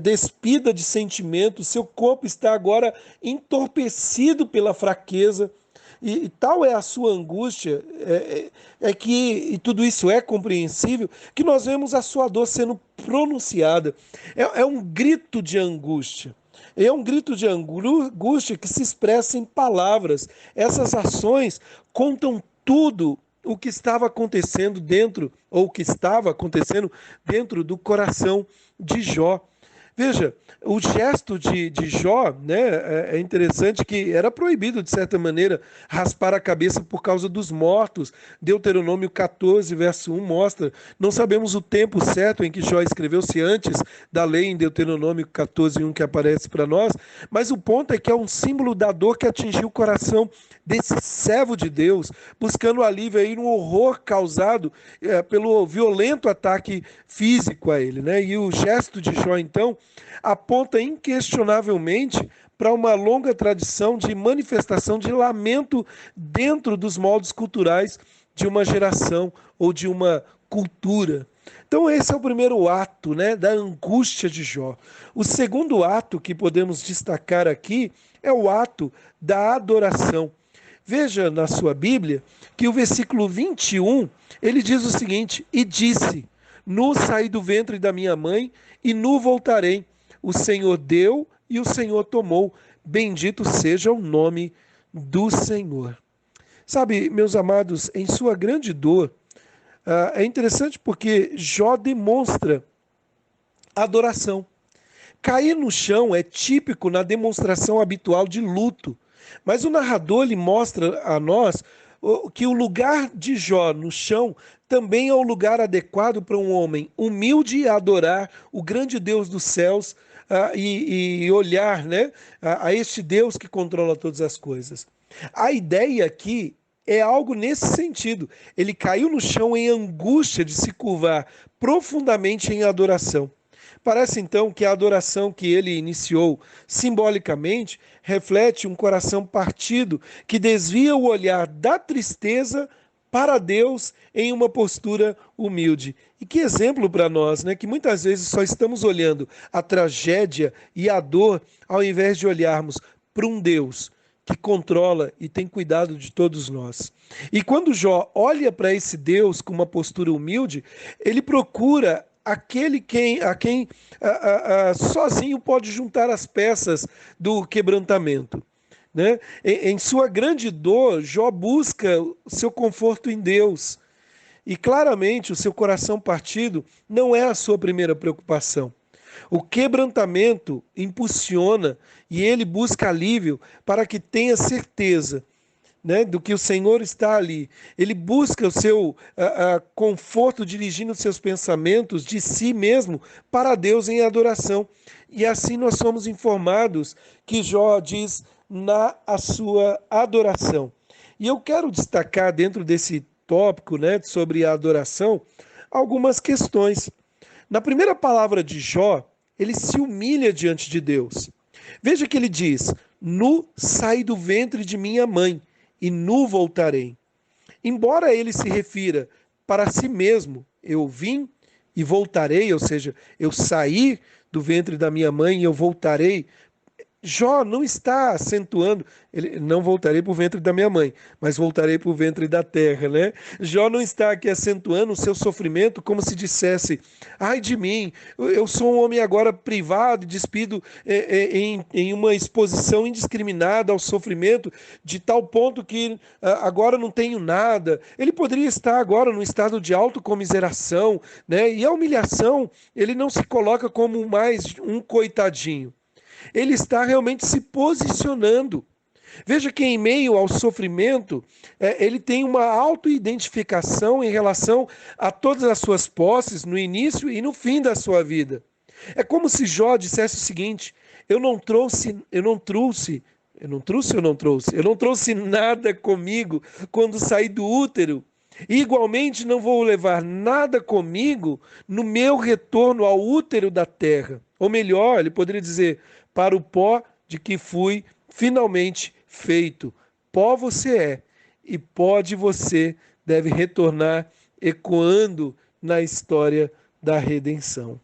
despida de sentimentos, seu corpo está agora entorpecido pela fraqueza. E tal é a sua angústia, e tudo isso é compreensível, que nós vemos a sua dor sendo pronunciada. É um grito de angústia. É um grito de angústia que se expressa em palavras. Essas ações contam tudo o que estava acontecendo dentro, ou o que estava acontecendo dentro do coração de Jó. Veja, o gesto de Jó, né, é interessante que era proibido, de certa maneira, raspar a cabeça por causa dos mortos. Deuteronômio 14, verso 1 mostra. Não sabemos o tempo certo em que Jó escreveu, se antes da lei em Deuteronômio 14, 1 que aparece para nós, mas o ponto é que é um símbolo da dor que atingiu o coração desse servo de Deus, buscando alívio aí no horror causado pelo violento ataque físico a ele, né? E o gesto de Jó, então, aponta inquestionavelmente para uma longa tradição de manifestação de lamento dentro dos moldes culturais de uma geração ou de uma cultura. Então esse é o primeiro ato, né, da angústia de Jó. O segundo ato que podemos destacar aqui é o ato da adoração. Veja na sua Bíblia que o versículo 21, ele diz o seguinte: e disse, nu saí do ventre da minha mãe e nu voltarei. O Senhor deu e o Senhor tomou. Bendito seja o nome do Senhor. Sabe, meus amados, em sua grande dor, é interessante porque Jó demonstra adoração. Cair no chão é típico na demonstração habitual de luto. Mas o narrador ele mostra a nós que o lugar de Jó no chão também é o lugar adequado para um homem humilde a adorar o grande Deus dos céus e olhar, né, a este Deus que controla todas as coisas. A ideia aqui é algo nesse sentido. Ele caiu no chão em angústia de se curvar profundamente em adoração. Parece então que a adoração que ele iniciou simbolicamente reflete um coração partido que desvia o olhar da tristeza para Deus em uma postura humilde. E que exemplo para nós, né? Que muitas vezes só estamos olhando a tragédia e a dor ao invés de olharmos para um Deus que controla e tem cuidado de todos nós. E quando Jó olha para esse Deus com uma postura humilde, ele procura aquele a quem sozinho pode juntar as peças do quebrantamento. Né? Em sua grande dor, Jó busca o seu conforto em Deus. E claramente o seu coração partido não é a sua primeira preocupação. O quebrantamento impulsiona e ele busca alívio para que tenha certeza, né, do que o Senhor está ali. Ele busca o seu conforto dirigindo os seus pensamentos de si mesmo para Deus em adoração. E assim nós somos informados que Jó diz na sua adoração. E eu quero destacar dentro desse tópico, né, sobre a adoração, algumas questões. Na primeira palavra de Jó, ele se humilha diante de Deus. Veja que ele diz: nu saí do ventre de minha mãe, e nu voltarei. Embora ele se refira para si mesmo, eu vim e voltarei, ou seja, eu saí do ventre da minha mãe e eu voltarei, Jó não está acentuando, ele não voltarei para o ventre da minha mãe, mas voltarei para o ventre da terra, né? Jó não está aqui acentuando o seu sofrimento como se dissesse: ai de mim, eu sou um homem agora privado, despido em uma exposição indiscriminada ao sofrimento, de tal ponto que agora não tenho nada. Ele poderia estar agora num estado de autocomiseração, né? E a humilhação, ele não se coloca como mais um coitadinho. Ele está realmente se posicionando. Veja que em meio ao sofrimento, ele tem uma autoidentificação em relação a todas as suas posses no início e no fim da sua vida. É como se Jó dissesse o seguinte: eu não trouxe nada comigo quando saí do útero. E igualmente não vou levar nada comigo no meu retorno ao útero da terra. Ou melhor, ele poderia dizer, para o pó de que fui finalmente feito. Pó você é, e pó de você deve retornar ecoando na história da redenção.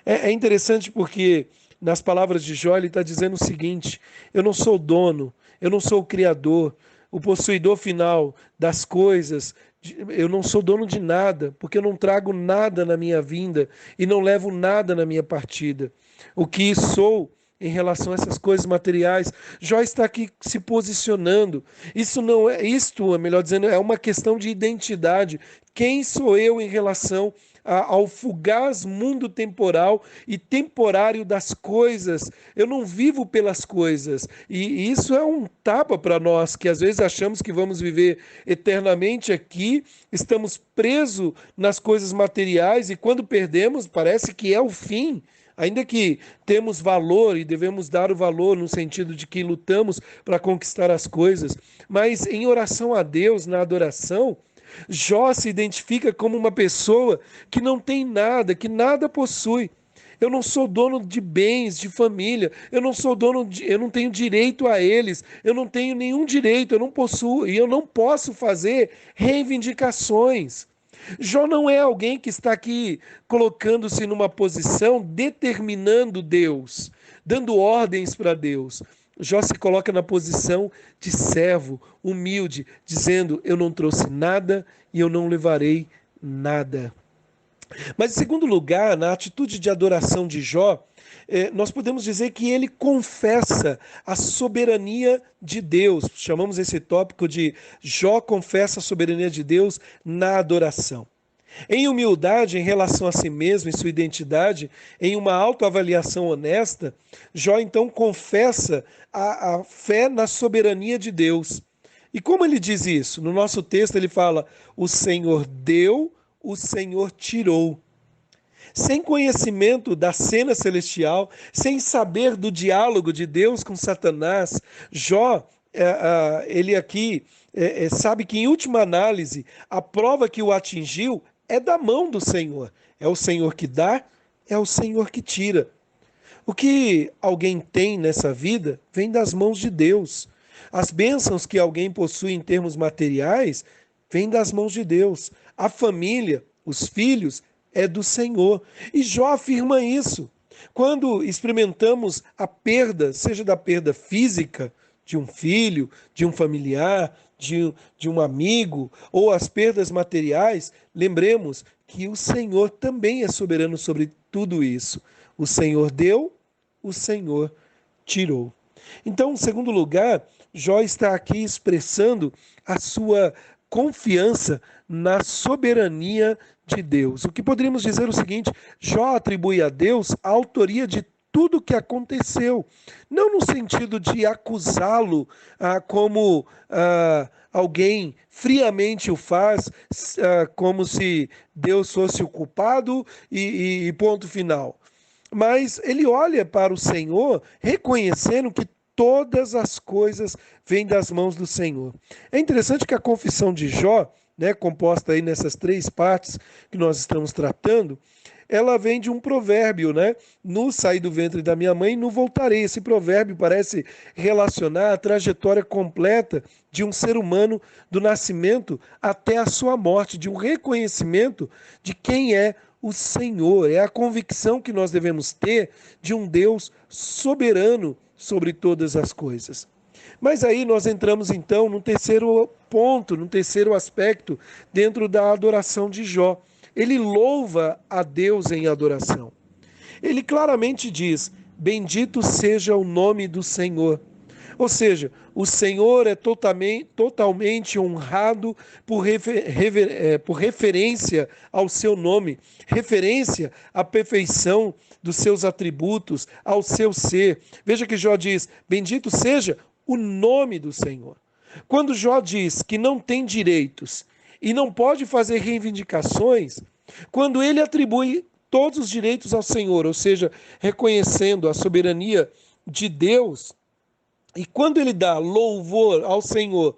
É interessante porque nas palavras de Jó ele está dizendo o seguinte: eu não sou dono, eu não sou o criador, o possuidor final das coisas, eu não sou dono de nada, porque eu não trago nada na minha vinda e não levo nada na minha partida. O que sou em relação a essas coisas materiais, Jó está aqui se posicionando. Isto, melhor dizendo, é uma questão de identidade. Quem sou eu em relação ao fugaz mundo temporal e temporário das coisas? Eu não vivo pelas coisas. E isso é um tapa para nós, que às vezes achamos que vamos viver eternamente aqui, estamos presos nas coisas materiais e quando perdemos, parece que é o fim. Ainda que temos valor e devemos dar o valor no sentido de que lutamos para conquistar as coisas, mas em oração a Deus, na adoração, Jó se identifica como uma pessoa que não tem nada, que nada possui. Eu não sou dono de bens, de família, eu não tenho direito a eles, eu não tenho nenhum direito, eu não possuo e eu não posso fazer reivindicações. Jó não é alguém que está aqui colocando-se numa posição determinando Deus, dando ordens para Deus. Jó se coloca na posição de servo, humilde, dizendo: eu não trouxe nada e eu não levarei nada. Mas, em segundo lugar, na atitude de adoração de Jó, nós podemos dizer que ele confessa a soberania de Deus. Chamamos esse tópico de Jó confessa a soberania de Deus na adoração. Em humildade em relação a si mesmo e sua identidade, em uma autoavaliação honesta, Jó então confessa a fé na soberania de Deus. E como ele diz isso? No nosso texto ele fala: o Senhor deu, o Senhor tirou. Sem conhecimento da cena celestial, sem saber do diálogo de Deus com Satanás, Jó, ele aqui sabe que, em última análise, a prova que o atingiu é da mão do Senhor. É o Senhor que dá, é o Senhor que tira. O que alguém tem nessa vida vem das mãos de Deus. As bênçãos que alguém possui em termos materiais vêm das mãos de Deus. A família, os filhos, é do Senhor. E Jó afirma isso. Quando experimentamos a perda, seja da perda física de um filho, de um familiar, de um amigo, ou as perdas materiais, lembremos que o Senhor também é soberano sobre tudo isso. O Senhor deu, o Senhor tirou. Então, em segundo lugar, Jó está aqui expressando a sua confiança na soberania de Deus. O que poderíamos dizer é o seguinte: Jó atribui a Deus a autoria de tudo o que aconteceu, não no sentido de acusá-lo como alguém friamente o faz, como se Deus fosse o culpado e ponto final. Mas ele olha para o Senhor reconhecendo que todas as coisas vêm das mãos do Senhor. É interessante que a confissão de Jó, composta aí nessas três partes que nós estamos tratando, ela vem de um provérbio, No saí do ventre da minha mãe, no voltarei. Esse provérbio parece relacionar a trajetória completa de um ser humano do nascimento até a sua morte, de um reconhecimento de quem é o Senhor. É a convicção que nós devemos ter de um Deus soberano sobre todas as coisas. Mas aí nós entramos então no terceiro ponto, no terceiro aspecto dentro da adoração de Jó. Ele louva a Deus em adoração. Ele claramente diz: bendito seja o nome do Senhor. Ou seja, o Senhor é totalmente honrado por referência ao seu nome, referência à perfeição dos seus atributos, ao seu ser. Veja que Jó diz: bendito seja o nome do Senhor. Quando Jó diz que não tem direitos e não pode fazer reivindicações, quando ele atribui todos os direitos ao Senhor, ou seja, reconhecendo a soberania de Deus, e quando ele dá louvor ao Senhor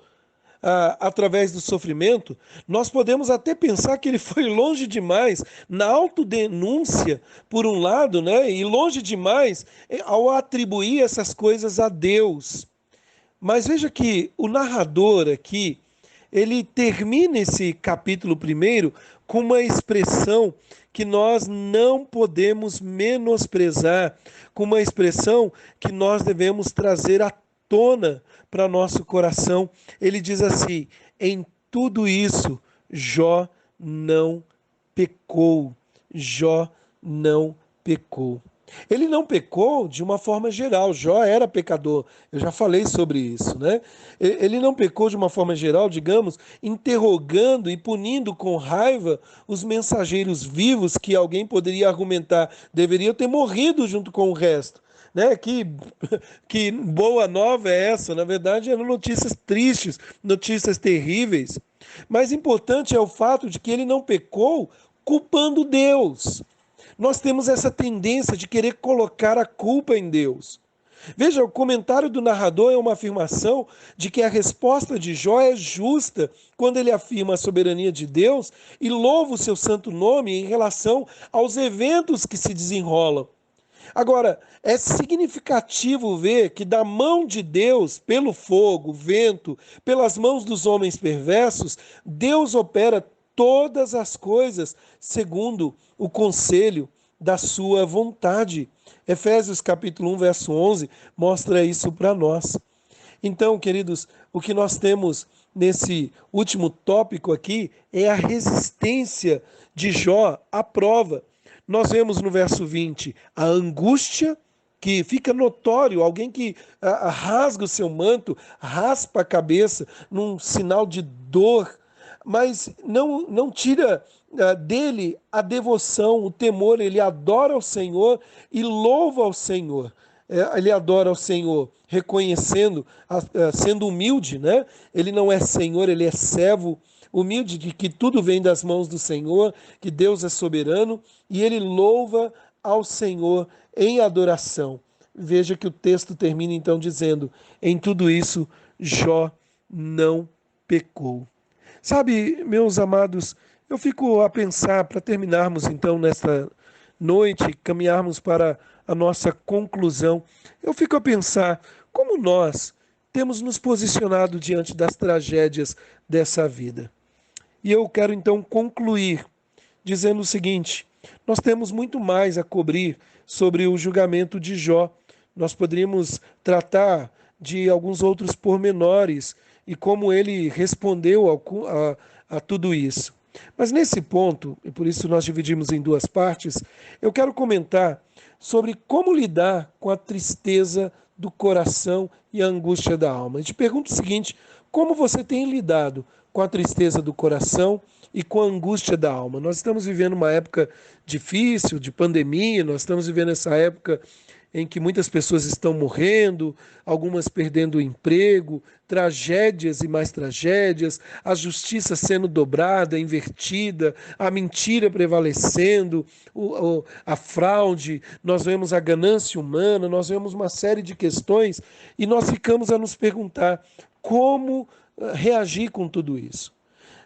através do sofrimento, nós podemos até pensar que ele foi longe demais na autodenúncia, por um lado, né? E longe demais ao atribuir essas coisas a Deus. Mas veja que o narrador aqui, ele termina esse capítulo primeiro com uma expressão que nós não podemos menosprezar, com uma expressão que nós devemos trazer à tona para nosso coração. Ele diz assim: em tudo isso, Jó não pecou. Jó não pecou. Ele não pecou de uma forma geral. Jó era pecador. Eu já falei sobre isso, né? Ele não pecou de uma forma geral, digamos, interrogando e punindo com raiva os mensageiros vivos que alguém poderia argumentar deveriam ter morrido junto com o resto. Né? Que boa nova é essa? Na verdade, eram notícias tristes, notícias terríveis. Mas importante é o fato de que ele não pecou culpando Deus. Nós temos essa tendência de querer colocar a culpa em Deus. Veja, o comentário do narrador é uma afirmação de que a resposta de Jó é justa quando ele afirma a soberania de Deus e louva o seu santo nome em relação aos eventos que se desenrolam. Agora, é significativo ver que da mão de Deus, pelo fogo, vento, pelas mãos dos homens perversos, Deus opera todas as coisas segundo o conselho da sua vontade. Efésios capítulo 1, verso 11, mostra isso para nós. Então, queridos, o que nós temos nesse último tópico aqui é a resistência de Jó à prova. Nós vemos no verso 20 a angústia, que fica notório, alguém que rasga o seu manto, raspa a cabeça num sinal de dor, mas não tira dele a devoção, o temor. Ele adora ao Senhor e louva ao Senhor. Ele adora ao Senhor, reconhecendo, sendo humilde, né? Ele não é Senhor, ele é servo, humilde de que tudo vem das mãos do Senhor, que Deus é soberano, e ele louva ao Senhor em adoração. Veja que o texto termina então dizendo: em tudo isso, Jó não pecou. Sabe, meus amados, eu fico a pensar, para terminarmos então nesta noite, caminharmos para a nossa conclusão, eu fico a pensar como nós temos nos posicionado diante das tragédias dessa vida. E eu quero então concluir dizendo o seguinte: nós temos muito mais a cobrir sobre o julgamento de Jó. Nós poderíamos tratar de alguns outros pormenores e como ele respondeu a tudo isso. Mas nesse ponto, e por isso nós dividimos em duas partes, eu quero comentar sobre como lidar com a tristeza do coração e a angústia da alma. Eu te pergunto o seguinte: como você tem lidado com a tristeza do coração e com a angústia da alma? Nós estamos vivendo uma época difícil, de pandemia, nós estamos vivendo essa época em que muitas pessoas estão morrendo, algumas perdendo o emprego, tragédias e mais tragédias, a justiça sendo dobrada, invertida, a mentira prevalecendo, a fraude, nós vemos a ganância humana, nós vemos uma série de questões e nós ficamos a nos perguntar como reagir com tudo isso.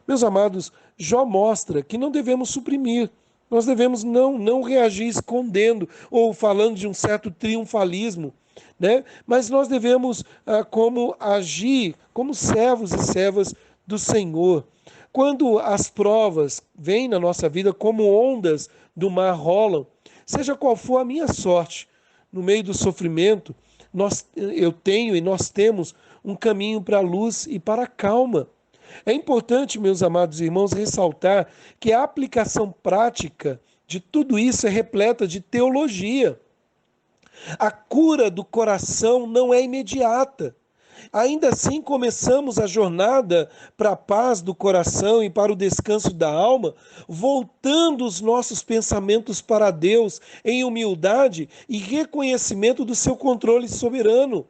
Meus amados, Jó mostra que não devemos suprimir. Nós devemos não reagir escondendo ou falando de um certo triunfalismo, né? Mas nós devemos como agir como servos e servas do Senhor. Quando as provas vêm na nossa vida como ondas do mar rolam, seja qual for a minha sorte, no meio do sofrimento, eu tenho e nós temos um caminho para a luz e para a calma. É importante, meus amados irmãos, ressaltar que a aplicação prática de tudo isso é repleta de teologia. A cura do coração não é imediata. Ainda assim, começamos a jornada para a paz do coração e para o descanso da alma, voltando os nossos pensamentos para Deus em humildade e reconhecimento do seu controle soberano.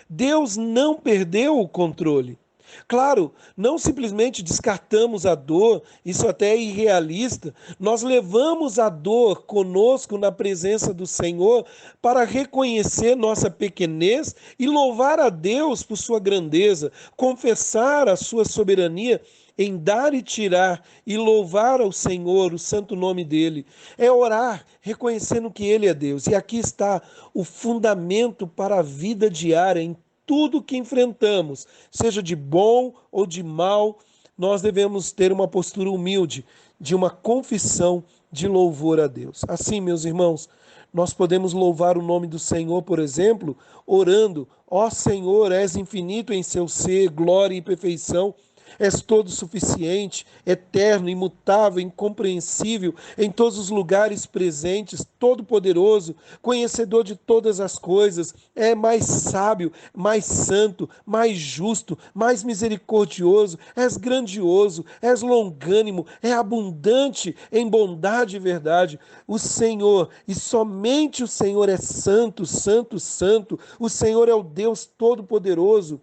Deus não perdeu o controle. Claro, não simplesmente descartamos a dor, isso até é irrealista. Nós levamos a dor conosco na presença do Senhor para reconhecer nossa pequenez e louvar a Deus por sua grandeza, confessar a sua soberania em dar e tirar e louvar ao Senhor, o santo nome dele. É orar, reconhecendo que ele é Deus. E aqui está o fundamento para a vida diária em tudo que enfrentamos, seja de bom ou de mal, nós devemos ter uma postura humilde, de uma confissão de louvor a Deus. Assim, meus irmãos, nós podemos louvar o nome do Senhor, por exemplo, orando: ó Senhor, és infinito em seu ser, glória e perfeição. És todo suficiente, eterno, imutável, incompreensível, em todos os lugares presentes, todo-poderoso, conhecedor de todas as coisas, é mais sábio, mais santo, mais justo, mais misericordioso, és grandioso, és longânimo, é abundante em bondade e verdade. O Senhor, e somente o Senhor é santo, santo, santo. O Senhor é o Deus todo-poderoso.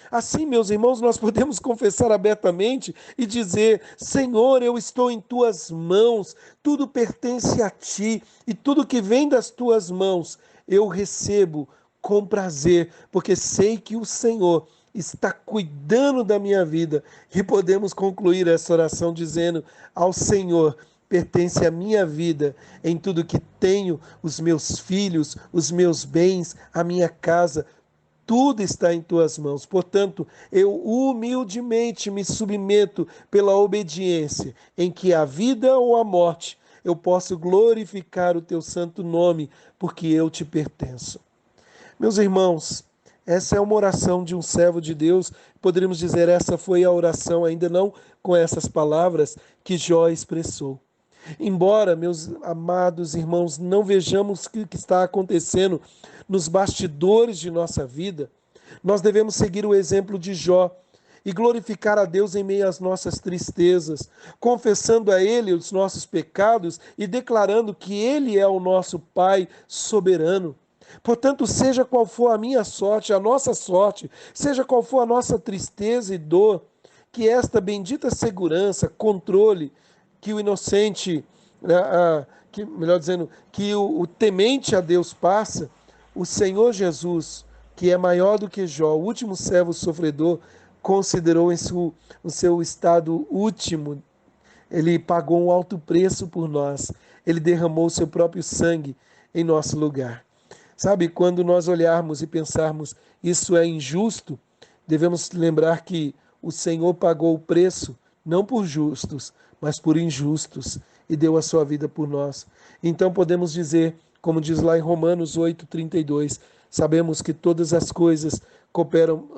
Assim, meus irmãos, nós podemos confessar abertamente e dizer: Senhor, eu estou em tuas mãos, tudo pertence a ti e tudo que vem das tuas mãos eu recebo com prazer, porque sei que o Senhor está cuidando da minha vida. E podemos concluir essa oração dizendo: ao Senhor pertence a minha vida, em tudo que tenho, os meus filhos, os meus bens, a minha casa. Tudo está em tuas mãos. Portanto, eu humildemente me submeto pela obediência, em que a vida ou a morte eu posso glorificar o teu santo nome, porque eu te pertenço. Meus irmãos, essa é uma oração de um servo de Deus. Poderíamos dizer, essa foi a oração, ainda não com essas palavras, que Jó expressou. Embora, meus amados irmãos, não vejamos o que está acontecendo nos bastidores de nossa vida, nós devemos seguir o exemplo de Jó e glorificar a Deus em meio às nossas tristezas, confessando a Ele os nossos pecados e declarando que Ele é o nosso Pai soberano. Portanto, seja qual for a minha sorte, a nossa sorte, seja qual for a nossa tristeza e dor, que esta bendita segurança, controle, que o inocente, melhor dizendo, que o temente a Deus passa, o Senhor Jesus, que é maior do que Jó, o último servo sofredor, considerou o seu estado último. Ele pagou um alto preço por nós. Ele derramou o seu próprio sangue em nosso lugar. Sabe, quando nós olharmos e pensarmos isso é injusto, devemos lembrar que o Senhor pagou o preço, não por justos, mas por injustos, e deu a sua vida por nós. Então podemos dizer, como diz lá em Romanos 8:32, sabemos que todas as coisas cooperam,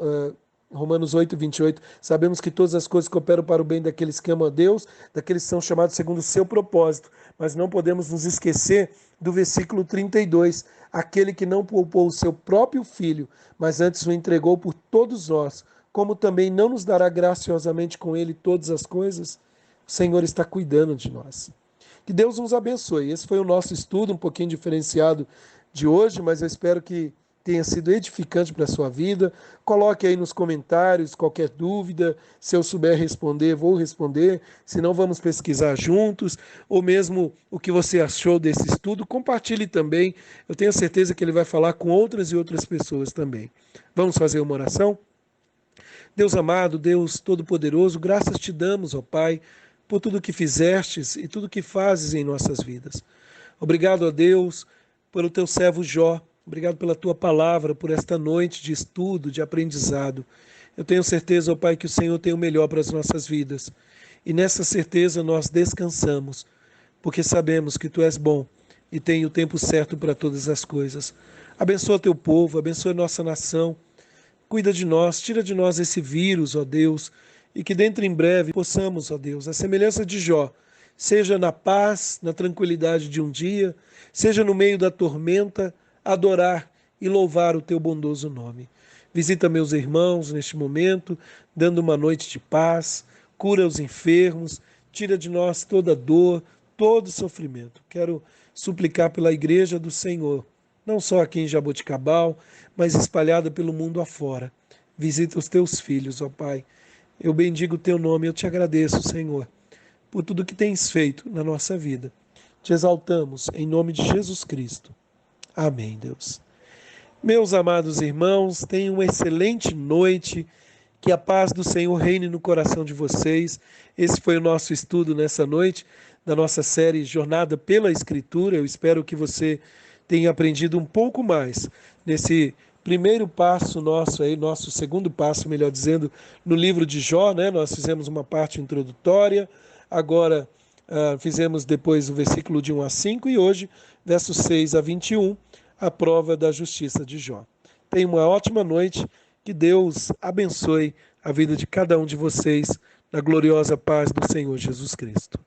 Romanos 8:28, sabemos que todas as coisas cooperam para o bem daqueles que amam a Deus, daqueles que são chamados segundo o seu propósito, mas não podemos nos esquecer do versículo 32, aquele que não poupou o seu próprio filho, mas antes o entregou por todos nós, como também não nos dará graciosamente com ele todas as coisas? O Senhor está cuidando de nós. Que Deus nos abençoe. Esse foi o nosso estudo, um pouquinho diferenciado de hoje, mas eu espero que tenha sido edificante para a sua vida. Coloque aí nos comentários qualquer dúvida. Se eu souber responder, vou responder. Se não, vamos pesquisar juntos. Ou mesmo o que você achou desse estudo, compartilhe também. Eu tenho certeza que ele vai falar com outras e outras pessoas também. Vamos fazer uma oração? Deus amado, Deus Todo-Poderoso, graças te damos, ó Pai, por tudo que fizestes e tudo que fazes em nossas vidas. Obrigado, ó Deus, pelo teu servo Jó. Obrigado pela tua palavra, por esta noite de estudo, de aprendizado. Eu tenho certeza, ó Pai, que o Senhor tem o melhor para as nossas vidas. E nessa certeza nós descansamos, porque sabemos que tu és bom e tem o tempo certo para todas as coisas. Abençoa teu povo, abençoa nossa nação. Cuida de nós, tira de nós esse vírus, ó Deus, e que dentro em breve possamos, ó Deus, a semelhança de Jó, seja na paz, na tranquilidade de um dia, seja no meio da tormenta, adorar e louvar o teu bondoso nome. Visita meus irmãos neste momento, dando uma noite de paz, cura os enfermos, tira de nós toda dor, todo sofrimento. Quero suplicar pela igreja do Senhor, não só aqui em Jaboticabal, mas espalhada pelo mundo afora. Visita os teus filhos, ó Pai. Eu bendigo o teu nome, eu te agradeço, Senhor, por tudo que tens feito na nossa vida. Te exaltamos em nome de Jesus Cristo. Amém, Deus. Meus amados irmãos, tenham uma excelente noite. Que a paz do Senhor reine no coração de vocês. Esse foi o nosso estudo nessa noite, da nossa série Jornada pela Escritura. Eu espero que você tenha aprendido um pouco mais nesse primeiro passo nosso, nosso segundo passo, melhor dizendo, no livro de Jó, né? Nós fizemos uma parte introdutória, agora fizemos depois o versículo de 1 a 5 e hoje, versos 6 a 21, a prova da justiça de Jó. Tenha uma ótima noite. Que Deus abençoe a vida de cada um de vocês na gloriosa paz do Senhor Jesus Cristo.